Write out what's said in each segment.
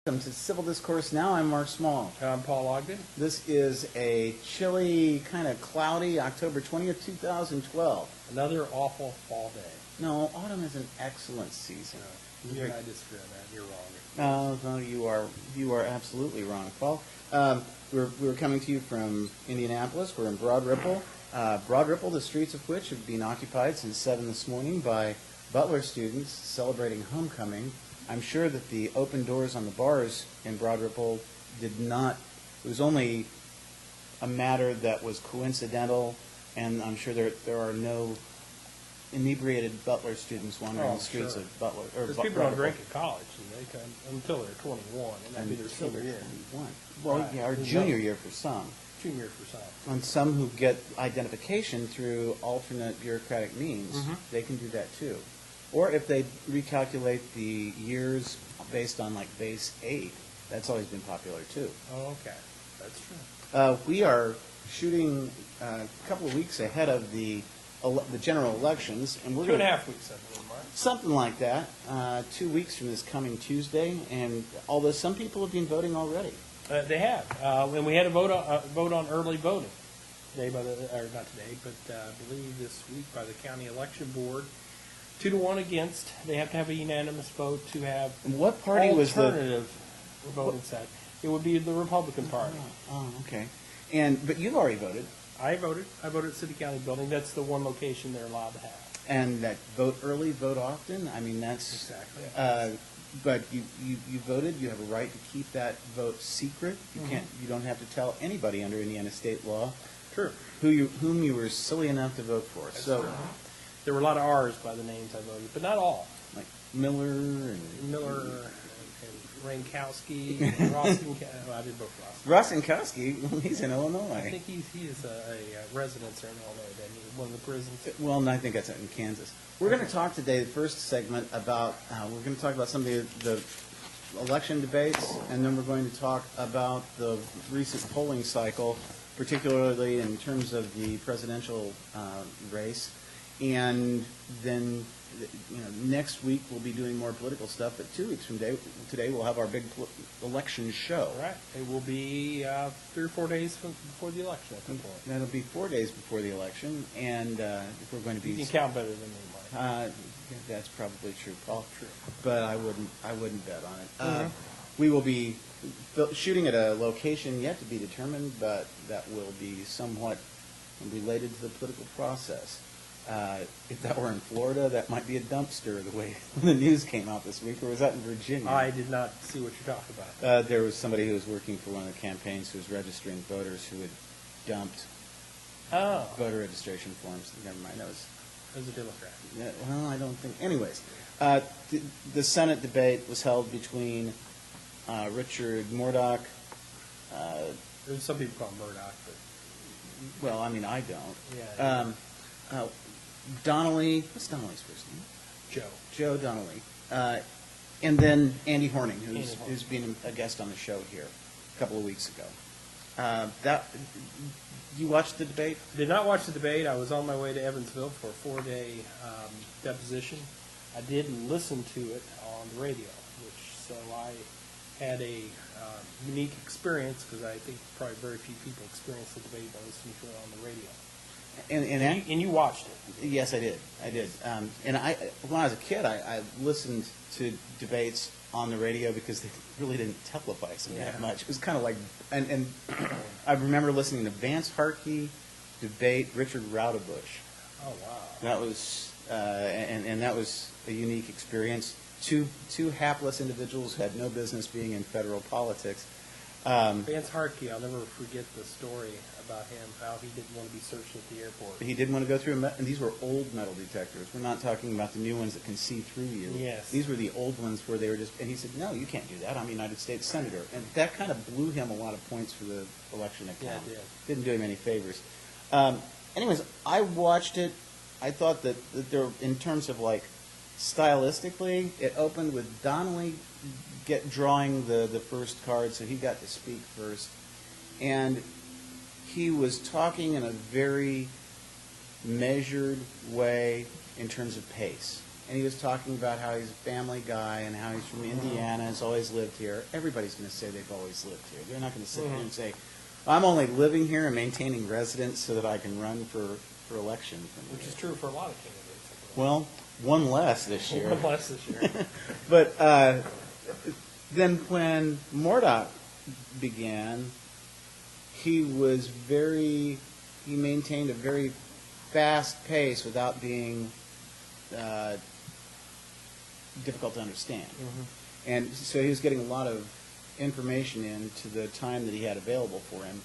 Welcome to Civil Discourse Now. I'm Mark Small. I'm Paul Ogden. This is a chilly, kind of cloudy October 20th, 2012. Another awful fall day. No, autumn is an excellent season. You and I disagree on that. You're wrong. No, you are absolutely wrong, Paul. We're coming to you from Indianapolis. We're in Broad Ripple. Broad Ripple, the streets of which have been occupied since 7 this morning by Butler students celebrating homecoming. I'm sure that the open doors on the bars in Broad Ripple did not, it was only a matter that was coincidental, and I'm sure there are no inebriated Butler students wandering the streets sure. of Butler. Because people don't drink at college, and they can, until they're 21, and that'd be their senior year. 21. Well, Right. yeah, or junior year for some. Junior for some. And some who get identification through alternate bureaucratic means, they can do that too. Or if they recalculate the years based on like base 8, that's always been popular too. Oh, okay. That's true. We are shooting a couple of weeks ahead of the general elections, and we're 2.5 weeks, I believe, Mark. something like that. 2 weeks from this coming Tuesday, and although some people have been voting already. They have. And we had a vote on early voting today, not today, but I believe this week by the county election board. 2-1 against. They have to have a unanimous vote to have What party was the alternative voting set. It would be the Republican Party. Oh, okay. But you've already voted. I voted. I voted at City County Building. That's the one location they're allowed to have. And that vote early, vote often. I mean, that's Exactly. But you voted. You have a right to keep that vote secret. You can't. You don't have to tell anybody under Indiana state law. True. Whom you were silly enough to vote for. That's so, true. There were a lot of R's by the names I voted, but not all. like Miller and Miller and Rankowski, and well, I did vote for Ross Rostenkowski. He's in I Illinois. think he is a resident there in Illinois, then one of the prisons. Well, no, I think that's in Kansas. We're going to talk today, the first segment, about, we're going to talk about some of the election debates, and then we're going to talk about the recent polling cycle, particularly in terms of the presidential race. And then, next week we'll be doing more political stuff, but 2 weeks from today we'll have our big election show. Right. It will be 3 or 4 days before the election at that point. That'll be 4 days before the election, and if we're going to be... You can count better than me, Mike. That's probably true, Paul. True. But I wouldn't bet on it. We will be shooting at a location yet to be determined, but that will be somewhat related to the political process. If that were in Florida, that might be a dumpster, the way the news came out this week. Or was that in Virginia? I did not see what you're talking about. There was somebody who was working for one of the campaigns who was registering voters who had dumped voter registration forms. Never mind, that was... As a Democrat. Yeah, well, I don't think... Anyways, the Senate debate was held between Richard Mourdock... Some people call him Mourdock, but... Well, I mean, I don't. Yeah. Donnelly... What's Donnelly's first name? Joe Donnelly. And then Andy Horning, who's been a guest on the show here a couple of weeks ago. You watched the debate? Did not watch the debate. I was on my way to Evansville for a 4-day deposition. I did listen to it on the radio, so I had a unique experience, because I think probably very few people experience the debate by listening to it on the radio. And you watched it? Yes, I did. And when I was a kid, I listened to debates on the radio because they really didn't televise them that much. It was kind of like, and I remember listening to Vance Harkey debate Richard Roudabush. Oh wow! That was and that was a unique experience. Two hapless individuals who had no business being in federal politics. Vance Harkey, I'll never forget the story about him, how he didn't want to be searched at the airport. He didn't want to go through, and these were old metal detectors. We're not talking about the new ones that can see through you. Yes. These were the old ones where they were just, and he said, no, you can't do that. I'm a United States Senator. And that kind of blew him a lot of points for the election account. Yeah, it did. Didn't do him any favors. Anyways, I watched it. I thought that there, in terms of like stylistically, it opened with Donnelly drawing the first card, so he got to speak first. And he was talking in a very measured way in terms of pace. and he was talking about how he's a family guy and how he's from Indiana, has always lived here. Everybody's going to say they've always lived here. They're not going to sit there and say, I'm only living here and maintaining residence so that I can run for election. Which is true for a lot of candidates. Well, one less this year. One less this year. But then when Mourdock began, he maintained a very fast pace without being difficult to understand. And so he was getting a lot of information into the time that he had available for him.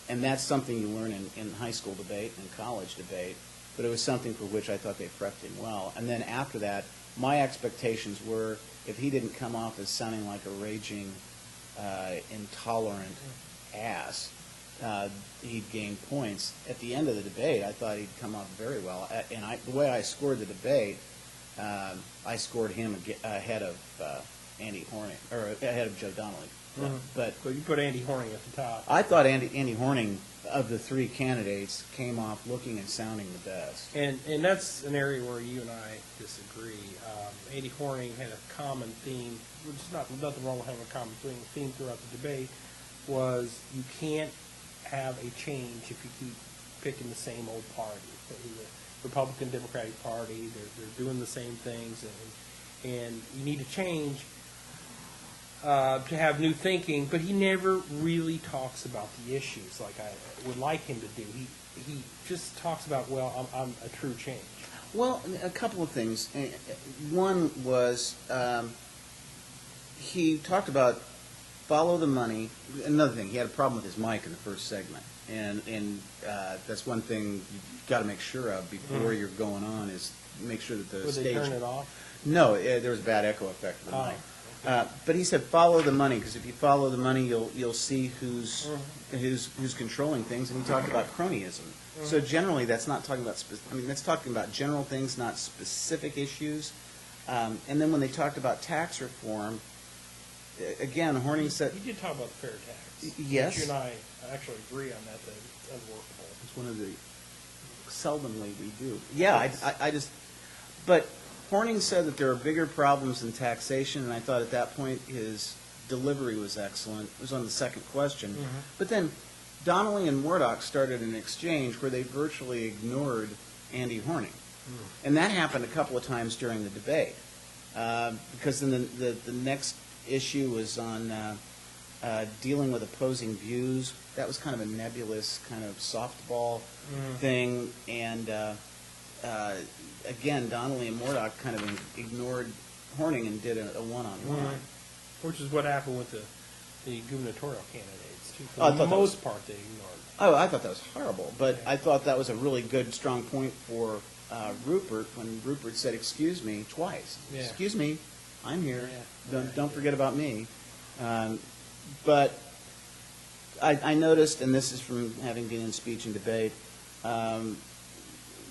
And that's something you learn in high school debate and college debate, but it was something for which I thought they prepped him well. And then after that, my expectations were, if he didn't come off as sounding like a raging, intolerant ass, he'd gain points. At the end of the debate, I thought he'd come off very well. And the way I scored the debate, I scored him ahead of Andy Horning, or ahead of Joe Donnelly. But So you put Andy Horning at the top. I thought Andy Horning, of the three candidates, came off looking and sounding the best. And that's an area where you and I disagree. Andy Horning had a common theme, which is nothing wrong with having a common theme throughout the debate, was you can't have a change if you keep picking the same old party. The Republican Democratic Party, they're doing the same things, and you need to change to have new thinking, but he never really talks about the issues like I would like him to do. He just talks about, well, I'm a true change. Well, a couple of things. One was he talked about follow the money. Another thing, he had a problem with his mic in the first segment, and that's one thing you've got to make sure of before you're going on, is make sure that the Would stage. they turn it off? No, there was a bad echo effect with the mic. But he said follow the money, because if you follow the money, you'll see who's controlling things. And he talked about cronyism. So generally, that's not talking about that's talking about general things, not specific issues. And then when they talked about tax reform, again, Horning said You did talk about the fair tax. Yes. You and I actually agree on that it's unworkable. it's one of the seldomly we do. Yeah, I just but. Horning said that there are bigger problems than taxation, and I thought at that point his delivery was excellent. It was on the second question. But then Donnelly and Mourdock started an exchange where they virtually ignored Andy Horning. And that happened a couple of times during the debate. Because then the next issue was on dealing with opposing views. That was kind of a nebulous kind of softball thing, and again, Donnelly and Mourdock kind of ignored Horning and did a one-on-one. Which is what happened with the gubernatorial candidates, too. Oh, I For thought the that most part, they ignored. Oh, I thought that was horrible, but I thought that was a really good, strong point for Rupert when Rupert said, "Excuse me," twice. Yeah. Excuse me, I'm here. Yeah. Don't forget about me. But I noticed, and this is from having been in speech and debate,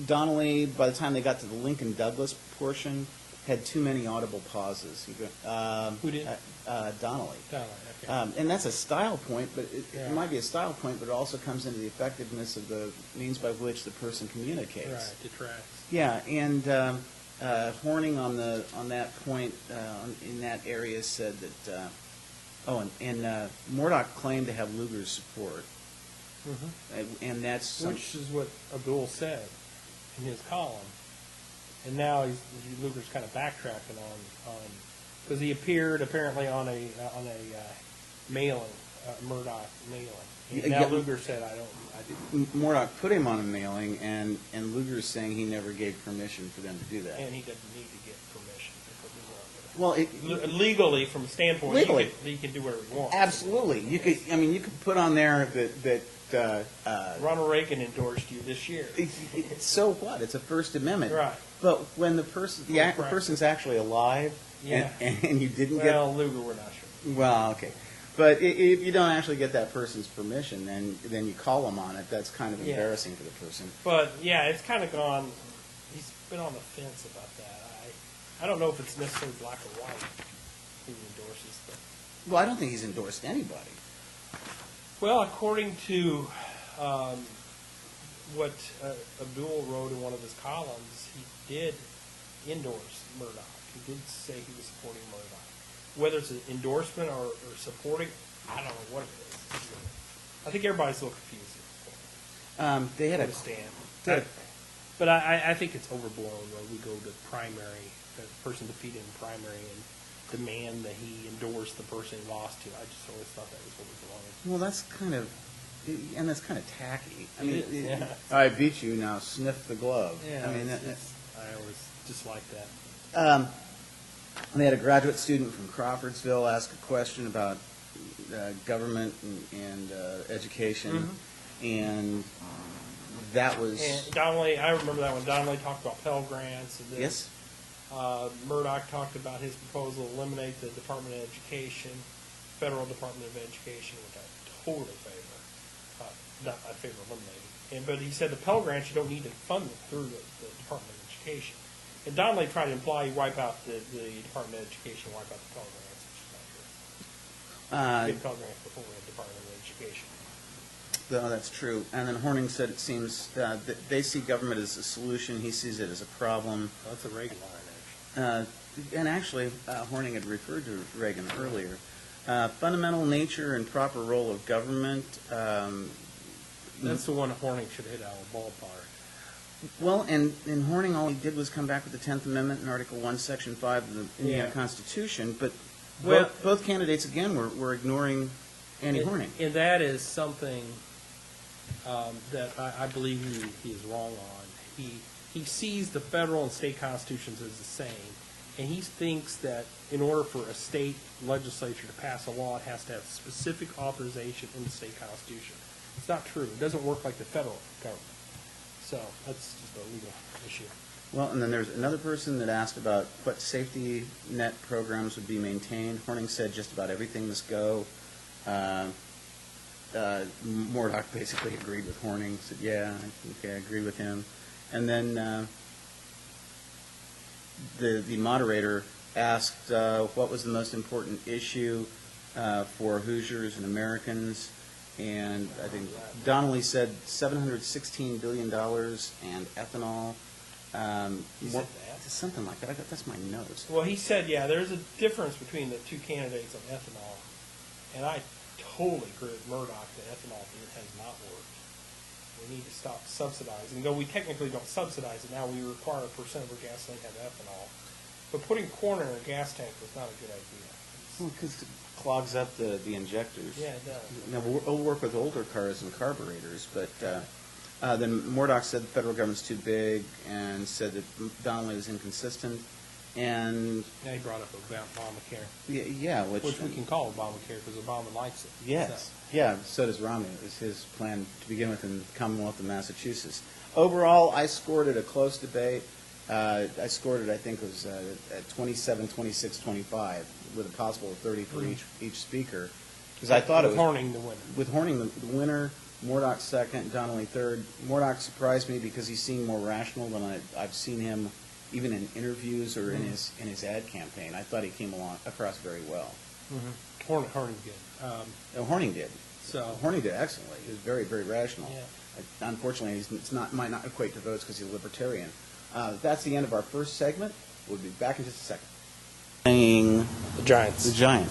Donnelly, by the time they got to the Lincoln Douglas portion, had too many audible pauses. Who did? Donnelly. Okay. And that's a style point, but it Yeah. might be a style point, but it also comes into the effectiveness of the means by which the person communicates. Right, detracts. Yeah, and Horning on that point in that area said that. And Mourdock claimed to have Lugar's support, and that's Which is what Abdul said in his column. And now Lugar's kind of backtracking on because he appeared apparently on a mailing, Mourdock mailing. And now Lugar said, I didn't. Mourdock put him on a mailing, and Lugar is saying he never gave permission for them to do that. And he doesn't need to get permission to put his Well, legally, from a standpoint, Legally. he can do whatever he wants. Absolutely, you could put on there that Ronald Reagan endorsed you this year. so what? It's a First Amendment, Right. But when the person's actually alive, Yeah. and you didn't Well, Lugar, we're not sure. well, okay. But if you don't actually get that person's permission, then you call them on it. That's kind of Yeah. embarrassing for the person. But yeah, it's kind of gone. He's been on the fence about that. I don't know if it's necessarily black or white who he endorses, but Well, I don't think he's endorsed anybody. well, according to what Abdul wrote in one of his columns, he did endorse Mourdock. He did say he was supporting Mourdock. Whether it's an endorsement or supporting, I don't know what it is. I think everybody's a little confused at this point. They had Where a to stand. they- But I think it's overblown when we go to primary, the person defeated in primary, and demand that he endorse the person he lost to. I just always thought that was overblown. Well, that's kind of, and that's kind of tacky. I It mean, is, yeah. I beat you, now sniff the glove. Yeah, I mean, I always dislike that. they had a graduate student from Crawfordsville ask a question about government and education, and that was And Donnelly, I remember that when Donnelly talked about Pell Grants. And then, yes. Mourdock talked about his proposal to eliminate the Department of Education, Federal Department of Education, which I totally favor. I favor eliminating. But he said the Pell Grants, you don't need to fund them through the Department of Education. And Donnelly tried to imply you wipe out the Department of Education, wipe out the Pell Grants, which is not true. Get Pell Grants before we have Department of Education. No, that's true. And then Horning said it seems that they see government as a solution. He sees it as a problem. Well, that's a Reagan line, actually. And actually, Horning had referred to Reagan earlier. Fundamental nature and proper role of government. That's the one Horning should hit out of the ballpark. Well, and Horning, all he did was come back with the 10th Amendment in Article 1, Section 5 of the Indiana Constitution. But both candidates, again, were ignoring Andy Horning. And that is something that I believe he is wrong on. He sees the federal and state constitutions as the same, and he thinks that in order for a state legislature to pass a law, it has to have specific authorization in the state constitution. It's not true. It doesn't work like the federal government. So that's just a legal issue. Well, and then there's another person that asked about what safety net programs would be maintained. Horning said just about everything must go. Mourdock basically agreed with Horning, said, yeah, okay, I agree with him. And then the moderator asked what was the most important issue for Hoosiers and Americans, and I think Donnelly said $716 billion and ethanol. He said that? Something like that. That's my notes. Well, he said, yeah, there's a difference between the two candidates on ethanol, and I totally agree with Mourdock that ethanol has not worked. We need to stop subsidizing. Though we technically don't subsidize it now, we require a percent of our gasoline to have ethanol. But putting corn in a gas tank was not a good idea. Well, because it clogs up the injectors. Yeah, it does. Now, we'll work with older cars and carburetors, but then Mourdock said the federal government's too big and said that Donnelly was inconsistent. And Now he brought up Obamacare, yeah, which we can call Obamacare because Obama likes it. yes, So, yeah, so does Romney. It was his plan to begin with in the Commonwealth of Massachusetts. Overall, I scored it a close debate. I scored it, I think, it was at 27, 26, 25, with a possible 30 for each speaker. Because I thought with it was Horning the winner. with Horning the winner, Mourdock second, Donnelly third. Mourdock surprised me because he seemed more rational than I've seen him, even in interviews or in his ad campaign. I thought he came across very well. Horning did. Horning did. So Horning did excellently. He was very, very rational. Yeah. Unfortunately, might not equate to votes because he's a libertarian. That's the end of our first segment. We'll be back in just a second. Playing the Giants. the Giants.